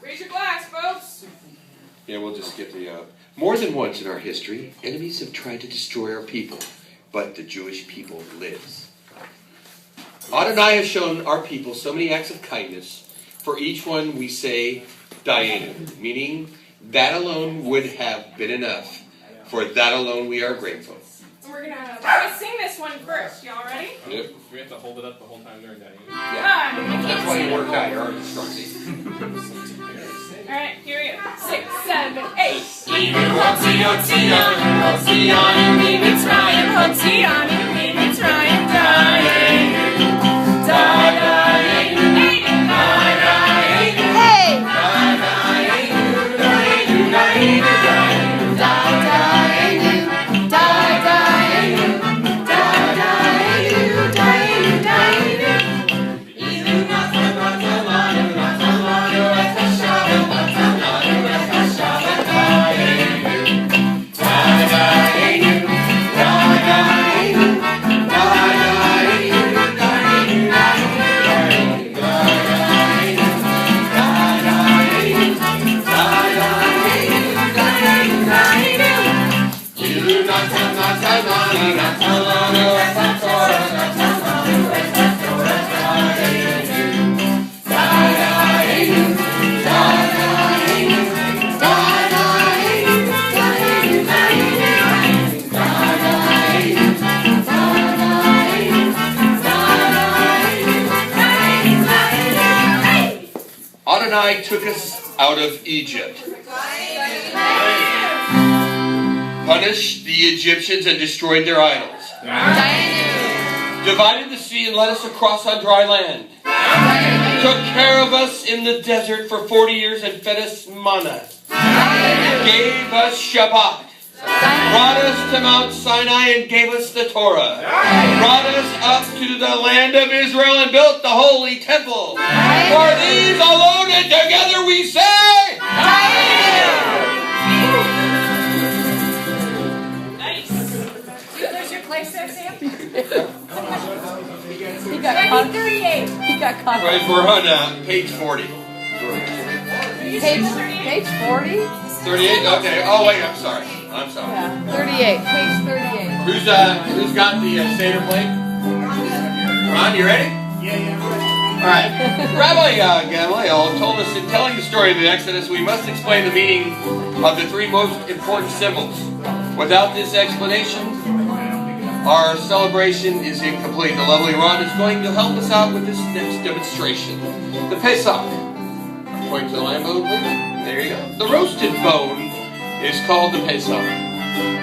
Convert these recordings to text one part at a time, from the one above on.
Raise your glass, folks. Yeah, we'll just skip the... More than once in our history, enemies have tried to destroy our people, but the Jewish people lives. Adonai has shown our people so many acts of kindness. For each one we say, Dayenu, meaning that alone would have been enough. For that alone we are grateful. We're gonna sing this one first. Y'all ready? Yep. We have to hold it up the whole time during that. Yeah. That's why you work out. You're already strong. Alright, here we go. 6, 7, 8. Adonai took us out of Egypt, punished the Egyptians and destroyed their idols, divided the sea and led us across on dry land, took care of us in the desert for 40 years and fed us manna, gave us Shabbat, brought us to Mount Sinai and gave us the Torah, brought us up to the land of Israel and built the holy temple. For these alone and together we say, Nice. There's your place there, Sam. He got 38. He got caught. Right, we're on page 40. Page 40? 38? Okay. Oh, wait, I'm sorry. Yeah, 38. Page 38. Who's got the Seder plate? Ron, you ready? Yeah. All right. Rabbi Gamaliel told us in telling the story of the Exodus, we must explain the meaning of the three most important symbols. Without this explanation, our celebration is incomplete. The lovely Ron is going to help us out with this next demonstration. The Pesach. Point to the lamb bone, please. There you go. The roasted bone is called the Pesach.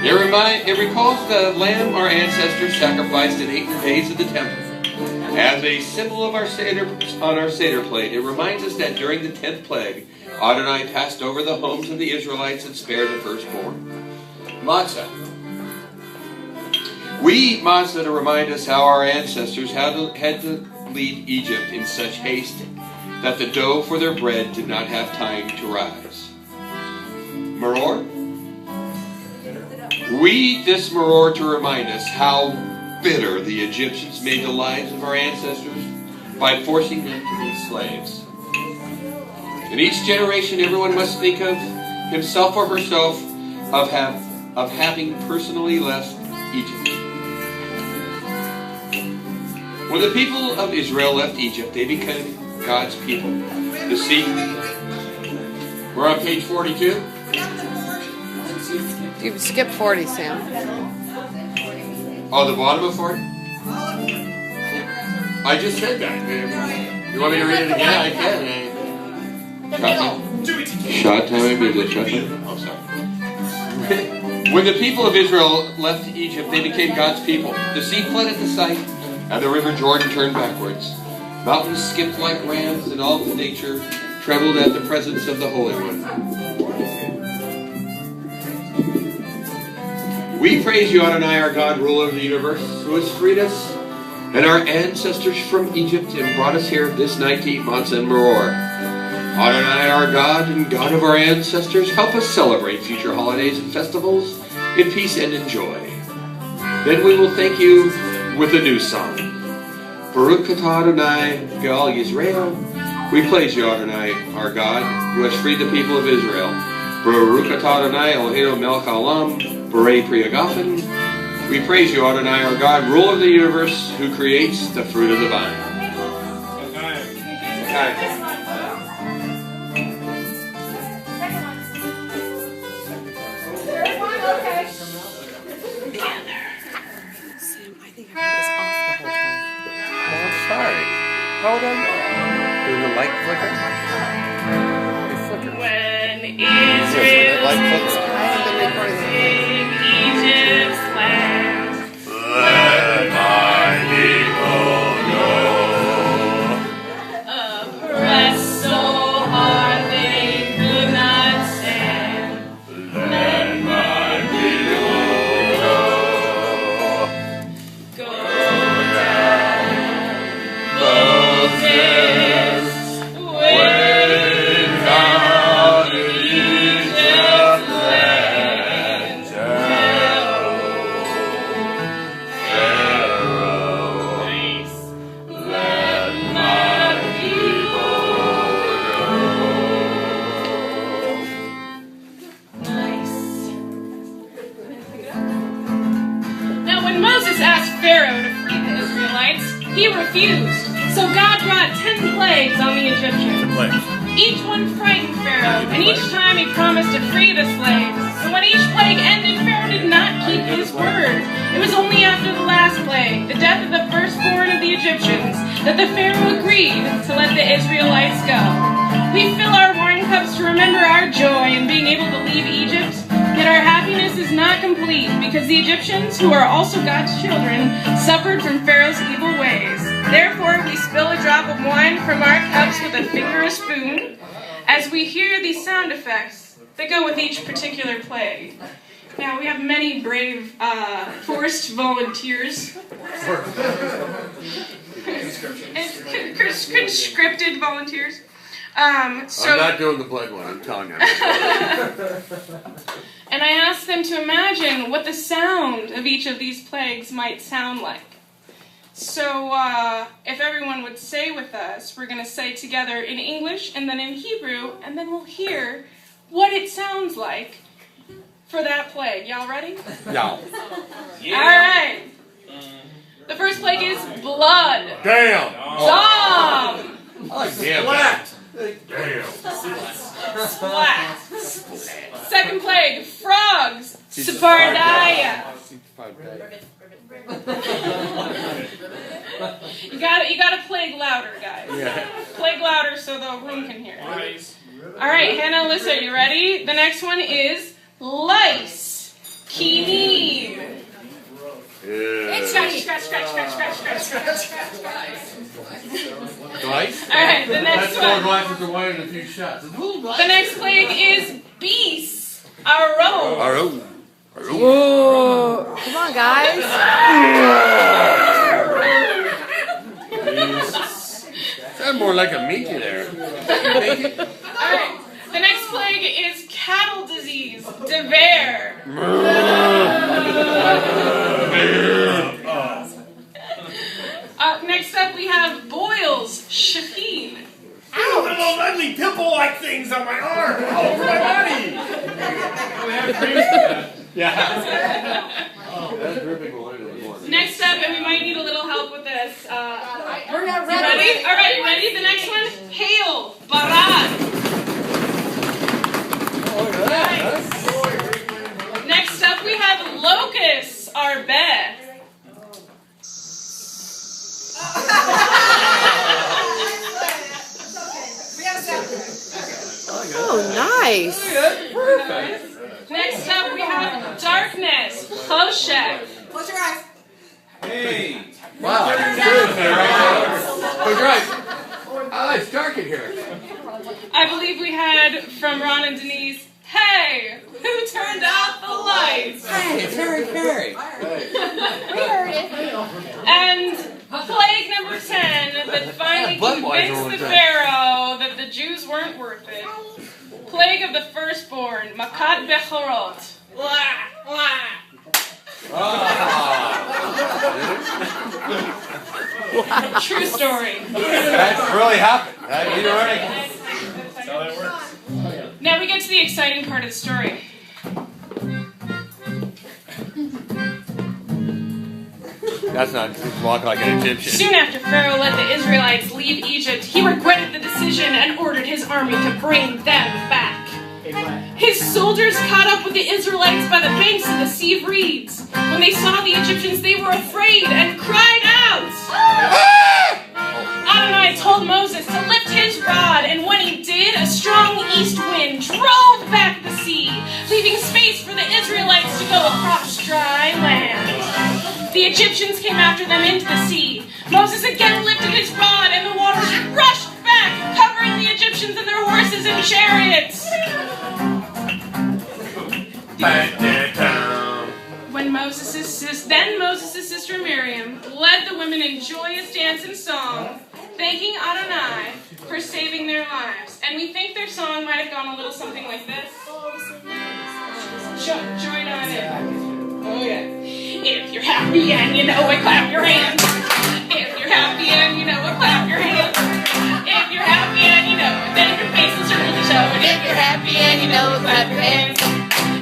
It recalls the lamb our ancestors sacrificed and ate in the days of the temple. As a symbol of our Seder, on our Seder plate, it reminds us that during the 10th plague, Adonai passed over the homes of the Israelites and spared the firstborn. Matzah. We eat matzah to remind us how our ancestors had to leave Egypt in such haste that the dough for their bread did not have time to rise. Maror. We eat this maror to remind us how bitter the Egyptians made the lives of our ancestors by forcing them to be slaves. In each generation, everyone must think of himself or herself of having personally left Egypt. When the people of Israel left Egypt, they became God's people. The sea. We're on page 42. You skipped 40, Sam. Oh, the bottom of 40? I just said that. You want me to read it again? I can. Shot time? Is it shot time? Oh, sorry. When the people of Israel left Egypt, they became God's people. The sea fled at the sight, and the river Jordan turned backwards. Mountains skipped like rams, and all of nature trembled at the presence of the Holy One. We praise you, Adonai, our God, ruler of the universe, who has freed us and our ancestors from Egypt and brought us here this night to eat matzah and maror. Adonai, our God and God of our ancestors, help us celebrate future holidays and festivals in peace and in joy. Then we will thank you with a new song. Baruch atah Adonai, Ge'al Yisrael, We praise you, Adonai, our God, who has freed the people of Israel. Baruch atah Adonai Eloheinu melech haolam, borei pri hagafen. We praise you, Adonai, our God, ruler of the universe, who creates the fruit of the vine. Okay. Sorry. Hold on. Doing the light flicker? It flickers. When Yes, when the light Israel flickers. I haven't been recording in Egypt's land, Let my people go. oppressed so hard they could not stand. Let my people go. Go down, Moses, way down in Egypt's land. Nice. Let my Nice. Now, when Moses asked Pharaoh to free the Israelites, he refused. So God brought 10 plagues on the Egyptians. Each one frightened Pharaoh, and each time he promised to free the slaves. But when each plague ended, Pharaoh did not keep his word. It was only after the last plague, the death of the firstborn of the Egyptians, that the Pharaoh agreed to let the Israelites go. We fill our wine cups to remember our joy in being able to leave Egypt, yet our happiness is not complete because the Egyptians, who are also God's children, suffered from Pharaoh's evil ways. Therefore, we spill a drop of wine from our cups with a finger or spoon as we hear these sound effects that go with each particular plague. Now, we have many brave forced volunteers. And conscripted volunteers. I'm not doing the plague one, I'm telling you. And I asked them to imagine what the sound of each of these plagues might sound like. So, if everyone would say with us, we're going to say together in English and then in Hebrew, and then we'll hear what it sounds like for that plague. Y'all ready? No. All right. The first plague is blood. Damn! Dom. I like damn. Damn. Splat. Second plague, frogs. Sephardiah. You gotta plague louder, guys. Yeah. Plague louder so the room can hear. All right, Hannah, Alyssa, you ready? The next one is lice. Kinim. Scratch, scratch, scratch, scratch, scratch, scratch, scratch, scratch. Gleich? All right, the That's next 4 one. glasses of wine and a few shots. The next plague is beasts. Aro. Aro. Whoa. Come on, guys. Sound more like a Mickey there. Mickey? Alright, the next plague is cattle disease, dever. Next up we have boils, shafin. Ow, little ugly pimple-like things on my arm, all over my body. That's dripping wine in the morning. Next up, and we might need a little help with this. We're not You ready? Alright, you ready? The next one, hail, barat. Nice. Next up we have locusts, arbeh. Oh, nice. Next up we have darkness, choshek. Close your eyes. Hey. Wow, it's good, Sarah. But guys, it's dark in here. I believe we had from Ron and Denise, hey, who turned out the lights? Hey, it's Harry Carey. And plague number 10 that finally convinced the Pharaoh that the Jews weren't worth it. Plague of the firstborn, Makat Bechorot. Wah, wah. True story. That really happened. You're right. That's how that works. Now we get to the exciting part of the story. That's not walk like an Egyptian. Soon after Pharaoh let the Israelites leave Egypt, he regretted the decision and ordered his army to bring them back. His soldiers caught up with the Israelites by the banks of the Sea of Reeds. When they saw the Egyptians, they were afraid and cried out. Adonai told Moses to lift his rod, and when he did, a strong east wind drove back the sea, leaving space for the Israelites to go across dry land. The Egyptians came after them into the sea. Moses again lifted his rod, and the waters rushed back, covering the Egyptians and their horses and chariots. Then Moses' sister Miriam led the women in joyous dance and song, thanking Adonai for saving their lives. And we think their song might have gone a little something like this. Join on in. Oh yeah. If you're happy and you know it, clap your hands. If you're happy and you know it, clap your hands. If you're happy and you know it, then your face will certainly show it. If you're happy and you know it, clap your hands.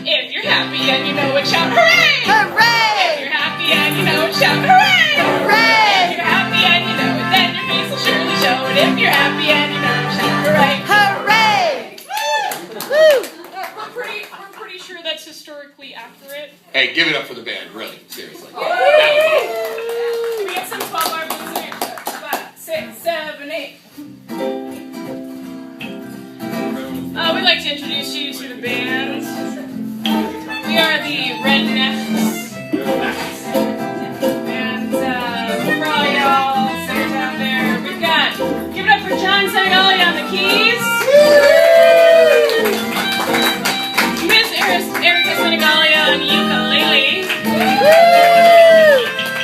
If you're happy and you know it, shout hooray! Hooray! If you're happy and you know it, shout hooray! Hooray! If you're happy and you know it, then your face will surely show it. If you're happy and you know it, shout hooray! Hooray! Woo! We're pretty sure that's historically accurate. Hey, give it up for the band, really, seriously. Can we get some 12-bar boots in here? 5, 6, 7, 8. We'd like to introduce you to the band. We are the Rednecks. And for all y'all singers out there, we've got, give it up for John Senegalia on the keys. Miss Erica Senegalia on the ukulele.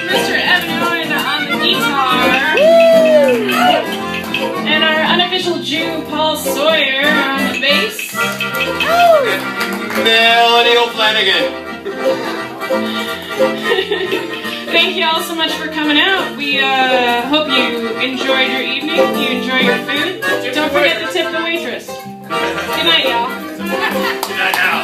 Mr. Evan Owen on the guitar. And our unofficial Jew, Paul Sawyer, on the bass. Melody O'Flanagan. Thank you all so much for coming out. We hope you enjoyed your evening, you enjoy your food. Don't forget to tip the waitress. Good night, y'all. Good night now.